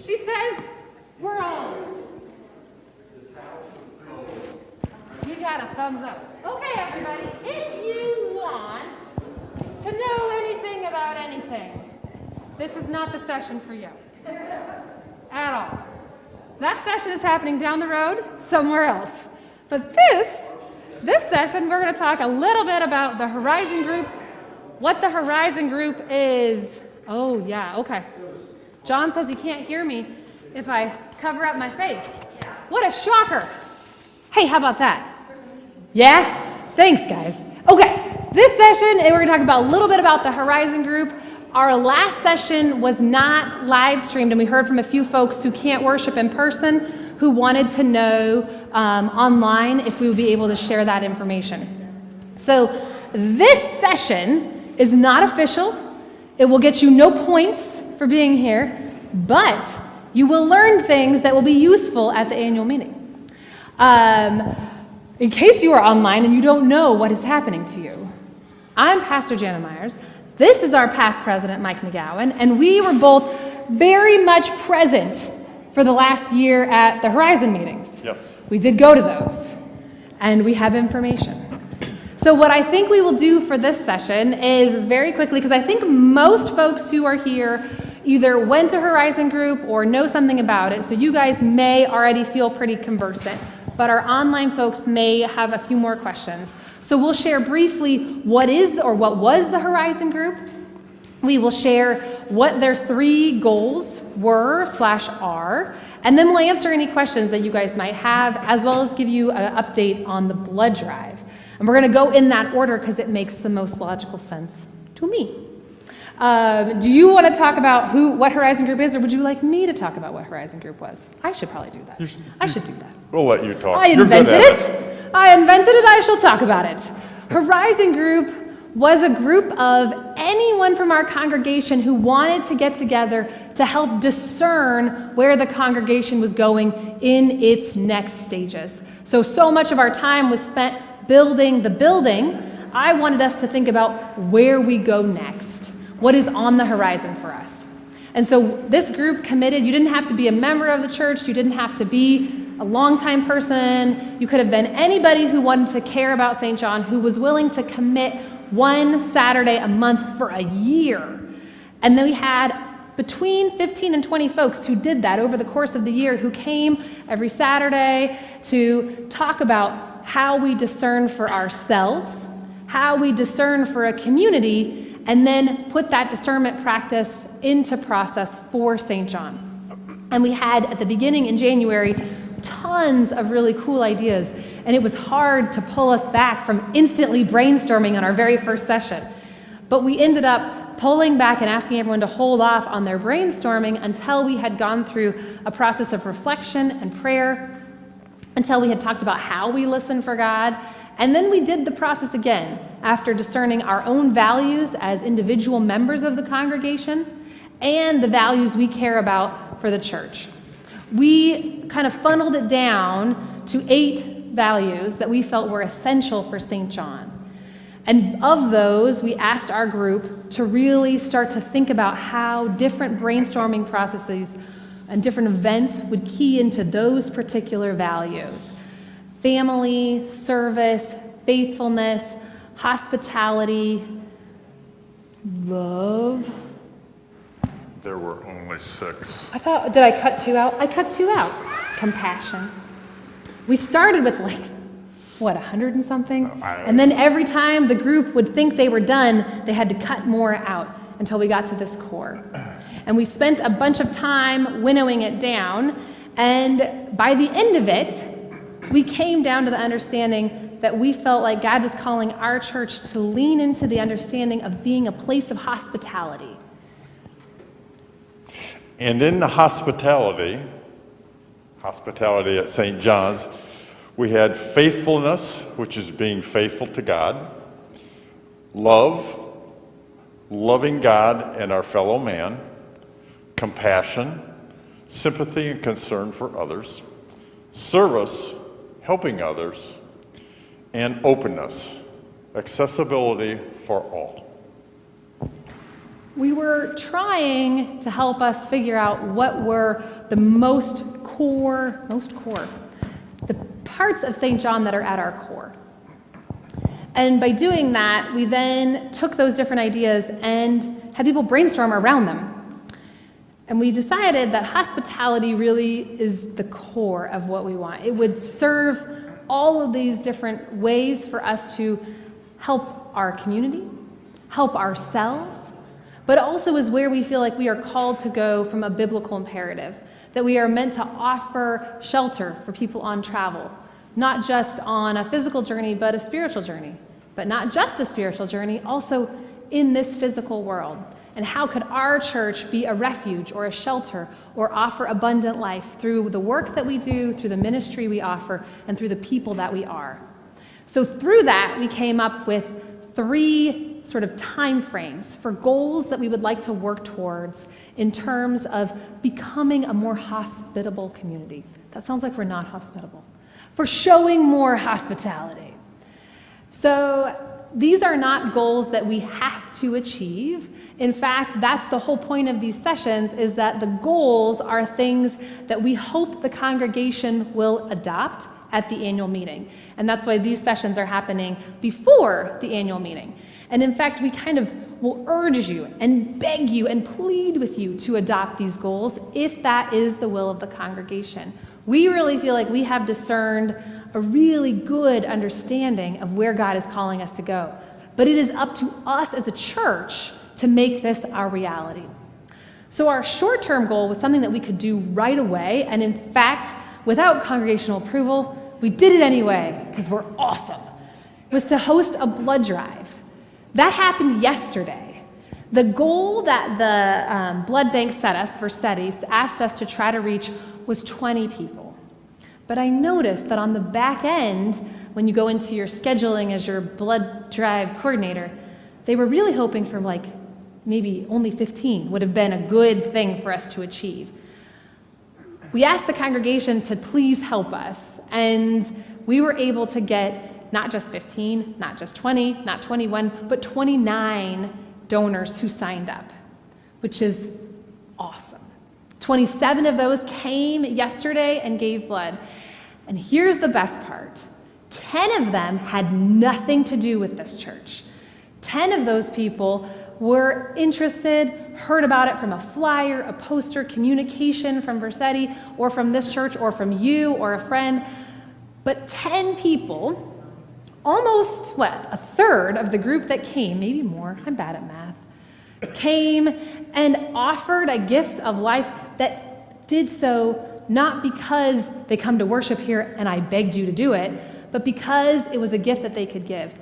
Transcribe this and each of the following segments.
She says we're on. You got a thumbs up. Okay, everybody, if you want to know anything about anything, this is not the session for you. At all. That session is happening down the road somewhere else. But this session, we're going to talk a little bit about the Horizon Group, what the Horizon Group is. Oh, yeah, okay. John says he can't hear me if I cover up my face. What a shocker. Hey, how about that? Yeah? Thanks, guys. Okay, this session, we're going to talk about a little bit about the Horizon Group. Our last session was not live streamed, and we heard from a few folks who can't worship in person who wanted to know online if we would be able to share that information. So this session is not official. It will get you no points for being here, but you will learn things that will be useful at the annual meeting. In case you are online and you don't know what is happening to you, I'm Pastor Jana Myers. This is our past president, Mike McGowan, and we were both very much present for the last year at the Horizon meetings. Yes. We did go to those, and we have information. So what I think we will do for this session is very quickly, because I think most folks who are here either went to Horizon Group or know something about it, so you guys may already feel pretty conversant, but our online folks may have a few more questions. So we'll share briefly what was the Horizon Group. We will share what their 3 goals were/are, and then we'll answer any questions that you guys might have, as well as give you an update on the blood drive. And we're going to go in that order because it makes the most logical sense to me. Do you want to talk about what Horizon Group is, or would you like me to talk about what Horizon Group was? I should probably do that. I should do that. We'll let you talk. I invented it. I shall talk about it. Horizon Group was a group of anyone from our congregation who wanted to get together to help discern where the congregation was going in its next stages. So much of our time was spent building the building. I wanted us to think about where we go next. What is on the horizon for us? And so this group committed. You didn't have to be a member of the church. You didn't have to be a longtime person. You could have been anybody who wanted to care about St. John, who was willing to commit one Saturday a month for a year. And then we had between 15 and 20 folks who did that over the course of the year, who came every Saturday to talk about how we discern for ourselves, how we discern for a community, and then put that discernment practice into process for St. John. And we had, at the beginning in January, tons of really cool ideas, and it was hard to pull us back from instantly brainstorming on our very first session. But we ended up pulling back and asking everyone to hold off on their brainstorming until we had gone through a process of reflection and prayer, until we had talked about how we listen for God. And then we did the process again after discerning our own values as individual members of the congregation and the values we care about for the church. We kind of funneled it down to 8 values that we felt were essential for St. John. And of those, we asked our group to really start to think about how different brainstorming processes and different events would key into those particular values. Family, service, faithfulness, hospitality, love. There were only 6. Did I cut 2 out? I cut 2 out. Compassion. We started with 100 and something? And then every time the group would think they were done, they had to cut more out until we got to this core. And we spent a bunch of time winnowing it down, and by the end of it, we came down to the understanding that we felt like God was calling our church to lean into the understanding of being a place of hospitality. And in the hospitality at St. John's, we had faithfulness, which is being faithful to God, love, loving God and our fellow man, compassion, sympathy and concern for others, service, helping others, and openness, accessibility for all. we were trying to help us figure out what were the most core, the parts of St. John that are at our core. And by doing that, we then took those different ideas and had people brainstorm around them. And we decided that hospitality really is the core of what we want. It would serve all of these different ways for us to help our community, help ourselves, but also is where we feel like we are called to go from a biblical imperative, that we are meant to offer shelter for people on travel, not just on a physical journey, but a spiritual journey. But not just a spiritual journey, also in this physical world. And how could our church be a refuge or a shelter or offer abundant life through the work that we do, through the ministry we offer, and through the people that we are? So through that, we came up with 3 sort of time frames for goals that we would like to work towards in terms of becoming a more hospitable community. That sounds like we're not hospitable. For showing more hospitality. So these are not goals that we have to achieve. In fact, that's the whole point of these sessions, is that the goals are things that we hope the congregation will adopt at the annual meeting. And that's why these sessions are happening before the annual meeting. And in fact, we kind of will urge you and beg you and plead with you to adopt these goals if that is the will of the congregation. We really feel like we have discerned a really good understanding of where God is calling us to go. But it is up to us as a church to make this our reality. So our short-term goal was something that we could do right away, and in fact, without congregational approval, we did it anyway, because we're awesome. It was to host a blood drive. That happened yesterday. The goal that the blood bank set us for SETI asked us to try to reach was 20 people. But I noticed that on the back end, when you go into your scheduling as your blood drive coordinator, they were really hoping for like maybe only 15 would have been a good thing for us to achieve. We asked the congregation to please help us, and we were able to get not just 15, not just 20, not 21, but 29 donors who signed up, which is awesome. 27 of those came yesterday and gave blood. And here's the best part. 10 of them had nothing to do with this church. 10 of those people were interested, heard about it from a flyer, a poster, communication from Versetti, or from this church, or from you, or a friend. But 10 people, almost, a third of the group that came, maybe more, I'm bad at math, came and offered a gift of life that did so not because they come to worship here and I begged you to do it, but because it was a gift that they could give.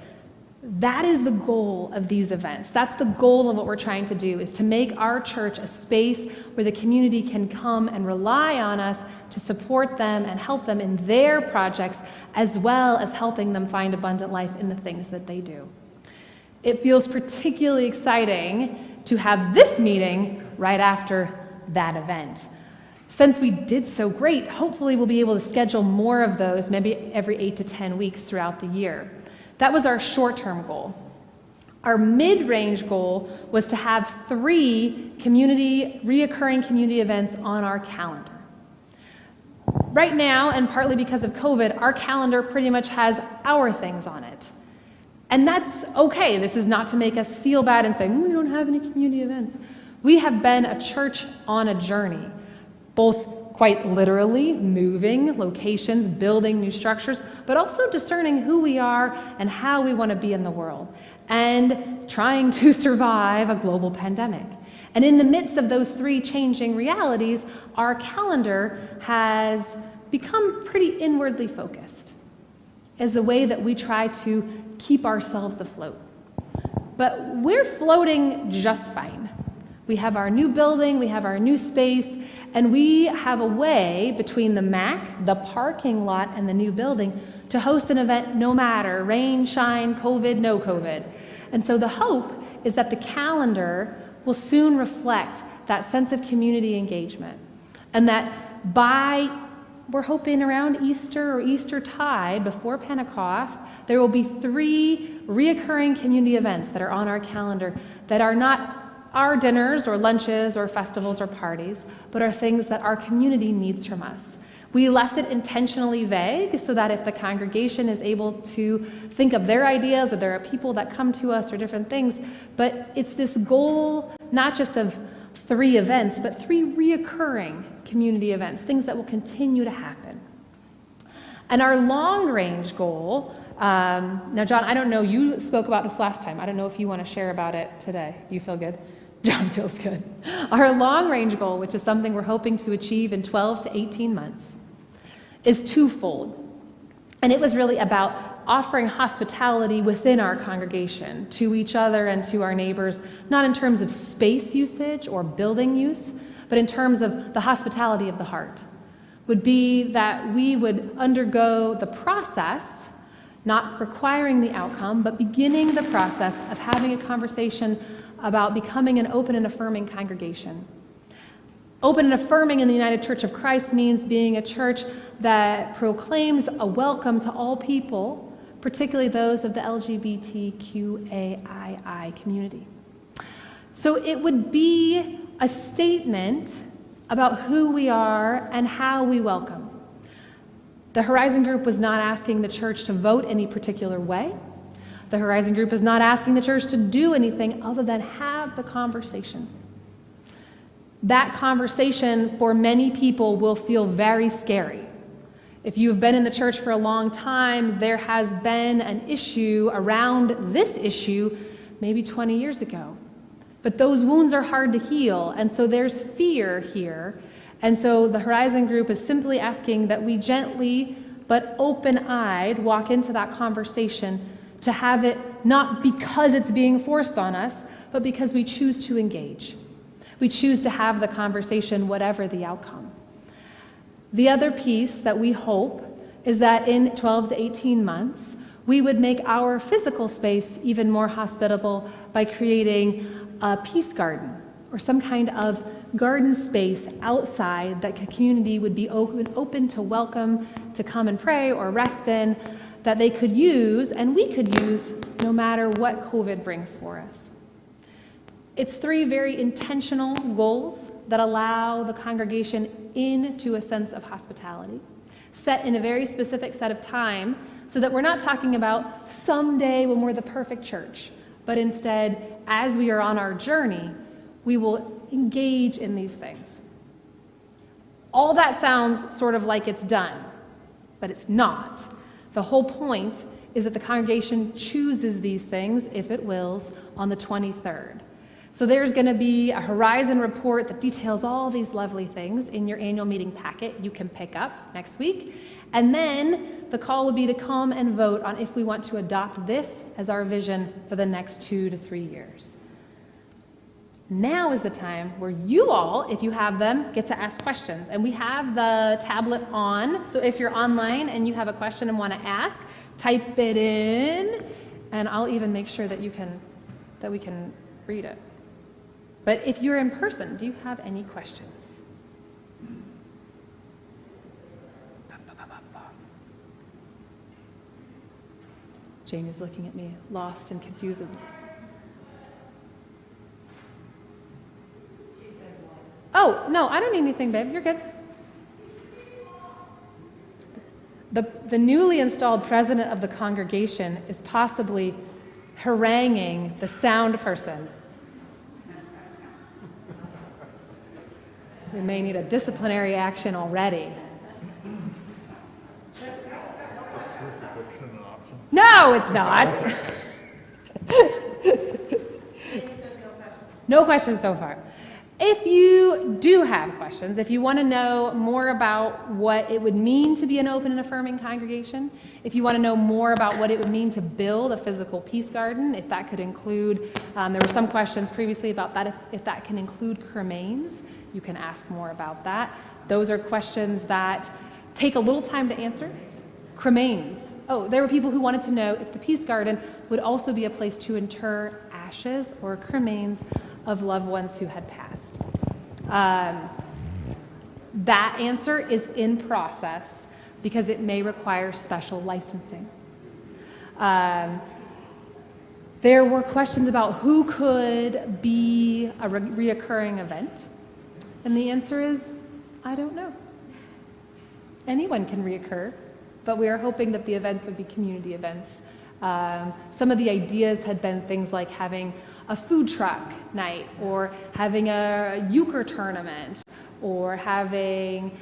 That is the goal of these events. That's the goal of what we're trying to do, is to make our church a space where the community can come and rely on us to support them and help them in their projects, as well as helping them find abundant life in the things that they do. It feels particularly exciting to have this meeting right after that event. Since we did so great, hopefully we'll be able to schedule more of those, maybe every 8 to 10 weeks throughout the year. That was our short-term goal. Our mid-range goal was to have 3 reoccurring community events on our calendar. Right now, and partly because of COVID, our calendar pretty much has our things on it. And that's okay. This is not to make us feel bad and say, we don't have any community events. We have been a church on a journey, both quite literally moving locations, building new structures, but also discerning who we are and how we want to be in the world, and trying to survive a global pandemic. And in the midst of those 3 changing realities, our calendar has become pretty inwardly focused as a way that we try to keep ourselves afloat. But we're floating just fine. We have our new building, we have our new space, and we have a way between the MAC, the parking lot, and the new building to host an event no matter rain, shine, COVID, no COVID. And so the hope is that the calendar will soon reflect that sense of community engagement, and that we're hoping around Easter or Eastertide, before Pentecost, there will be 3 reoccurring community events that are on our calendar that are not our dinners or lunches or festivals or parties, but are things that our community needs from us. We left it intentionally vague so that if the congregation is able to think of their ideas, or there are people that come to us or different things, but it's this goal not just of 3 events, but 3 reoccurring community events, things that will continue to happen. And our long-range goal, now John, I don't know, you spoke about this last time. I don't know if you want to share about it today. Do you feel good? John feels good. Our long-range goal, which is something we're hoping to achieve in 12 to 18 months, is twofold. And it was really about offering hospitality within our congregation to each other and to our neighbors, not in terms of space usage or building use, but in terms of the hospitality of the heart. Would be that we would undergo the process, not requiring the outcome, but beginning the process of having a conversation about becoming an open and affirming congregation. Open and affirming in the United Church of Christ means being a church that proclaims a welcome to all people, particularly those of the LGBTQAII community. So it would be a statement about who we are and how we welcome. The Horizon Group was not asking the church to vote any particular way. The Horizon Group is not asking the church to do anything other than have the conversation. That conversation for many people will feel very scary. If you've been in the church for a long time, there has been an issue around this issue maybe 20 years ago. But those wounds are hard to heal, and so there's fear here. And so the Horizon Group is simply asking that we gently but open-eyed walk into that conversation to have it not because it's being forced on us, but because we choose to engage. We choose to have the conversation whatever the outcome. The other piece that we hope is that in 12 to 18 months, we would make our physical space even more hospitable by creating a peace garden or some kind of garden space outside that the community would be open to welcome to come and pray or rest in, that they could use and we could use no matter what COVID brings for us. It's 3 very intentional goals that allow the congregation into a sense of hospitality, set in a very specific set of time, so that we're not talking about someday when we're the perfect church, but instead, as we are on our journey, we will engage in these things. All that sounds sort of like it's done, but it's not. The whole point is that the congregation chooses these things, if it wills, on the 23rd. So there's going to be a Horizon report that details all these lovely things in your annual meeting packet you can pick up next week. And then the call would be to come and vote on if we want to adopt this as our vision for the next 2 to 3 years. Now is the time where you all, if you have them, get to ask questions. And we have the tablet on, so if you're online and you have a question and want to ask, type it in, and I'll even make sure that we can read it. But if you're in person, do you have any questions? Jamie's looking at me, lost and confused. Oh, no, I don't need anything, babe. You're good. The newly installed president of the congregation is possibly haranguing the sound person. We may need a disciplinary action already. No, it's not. No questions so far. If you do have questions, if you want to know more about what it would mean to be an open and affirming congregation, if you want to know more about what it would mean to build a physical peace garden, if that could include, there were some questions previously about that, if that can include cremains, you can ask more about that. Those are questions that take a little time to answer. Cremains. Oh, there were people who wanted to know if the peace garden would also be a place to inter ashes or cremains of loved ones who had passed. That answer is in process because it may require special licensing. There were questions about who could be a reoccurring event. And the answer is, I don't know. Anyone can reoccur, but we are hoping that the events would be community events. Some of the ideas had been things like having a food truck night, or having a euchre tournament, or having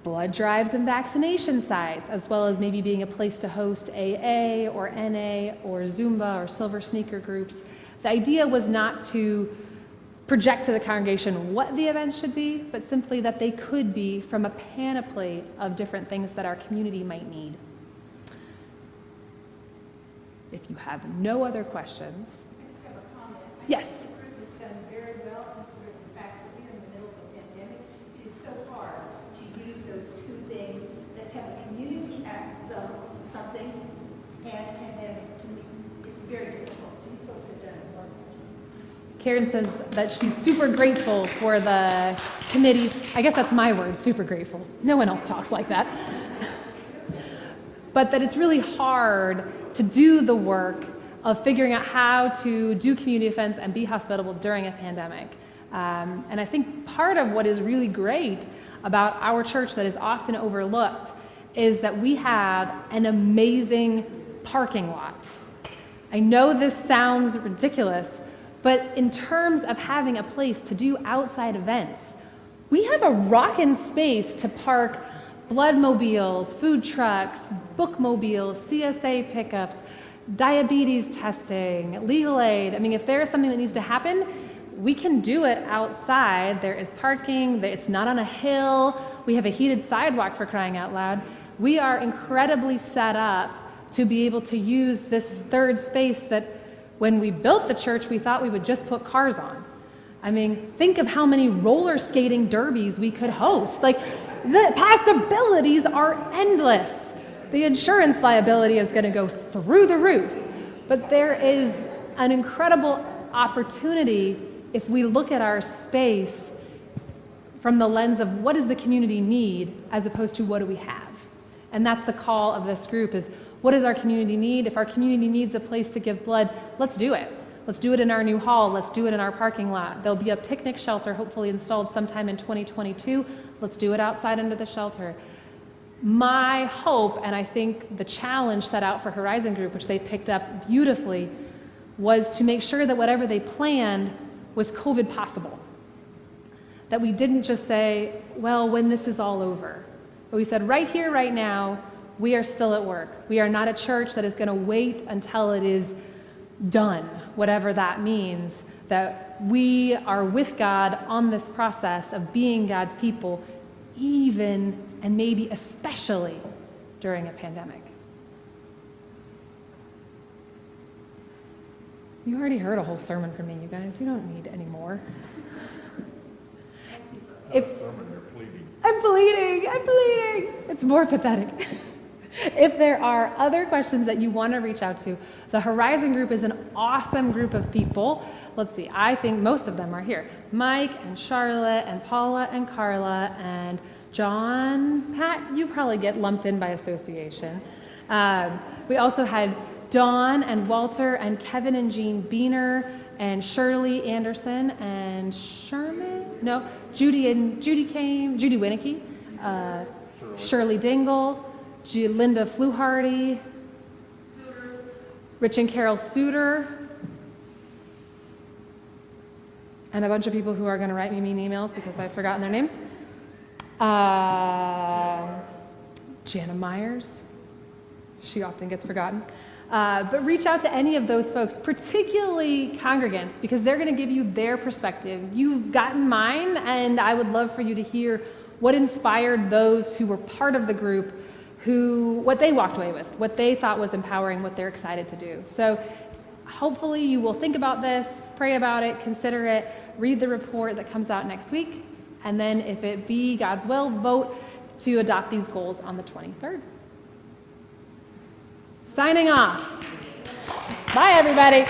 blood drives and vaccination sites, as well as maybe being a place to host AA or NA or Zumba or Silver Sneaker groups. The idea was not to project to the congregation what the events should be, but simply that they could be from a panoply of different things that our community might need. If you have no other questions. I just have a comment. Yes. I think the group has done very well considering the fact that we're in the middle of a pandemic. It is so hard to use those two things. Let's have a community act something and pandemic. To me, it's very difficult. So you folks have done it wonderful. Karen says that she's super grateful for the committee. I guess that's my word, super grateful. No one else talks like that. But that it's really hard to do the work of figuring out how to do community events and be hospitable during a pandemic. And I think part of what is really great about our church that is often overlooked is that we have an amazing parking lot. I know this sounds ridiculous, but in terms of having a place to do outside events, we have a rockin' space to park bloodmobiles, food trucks, bookmobiles, CSA pickups, diabetes testing, legal aid. I mean, if there is something that needs to happen, we can do it outside. There is parking, it's not on a hill. We have a heated sidewalk, for crying out loud. We are incredibly set up to be able to use this third space that when we built the church, we thought we would just put cars on. I mean, think of how many roller skating derbies we could host. Like, the possibilities are endless. The insurance liability is going to go through the roof. But there is an incredible opportunity if we look at our space from the lens of what does the community need as opposed to what do we have. And that's the call of this group is, what does our community need? If our community needs a place to give blood, let's do it. Let's do it in our new hall. Let's do it in our parking lot. There'll be a picnic shelter hopefully installed sometime in 2022. Let's do it outside under the shelter. My hope, and I think the challenge set out for Horizon Group, which they picked up beautifully, was to make sure that whatever they planned was COVID possible. That we didn't just say, well, when this is all over. But we said, right here, right now, we are still at work. We are not a church that is going to wait until it is done, whatever that means. That we are with God on this process of being God's people, even and maybe especially during a pandemic. You already heard a whole sermon from me, you guys. You don't need any more. I'm bleeding. It's more pathetic. If there are other questions that you want to reach out to, the Horizon Group is an awesome group of people. Let's see, I think most of them are here. Mike and Charlotte and Paula and Carla and John, Pat, you probably get lumped in by association. We also had Dawn and Walter and Kevin and Jean Beener and Shirley Anderson and Judy Winneke, Shirley Dingle, Linda Fluharty, Rich and Carol Suter, and a bunch of people who are going to write me mean emails because I've forgotten their names. Jana Myers, she often gets forgotten. But reach out to any of those folks, particularly congregants, because they're going to give you their perspective. You've gotten mine, and I would love for you to hear what inspired those who were part of the group, what they walked away with, what they thought was empowering, what they're excited to do. So hopefully you will think about this, pray about it, consider it, read the report that comes out next week, and then if it be God's will, vote to adopt these goals on the 23rd. Signing off. Bye, everybody.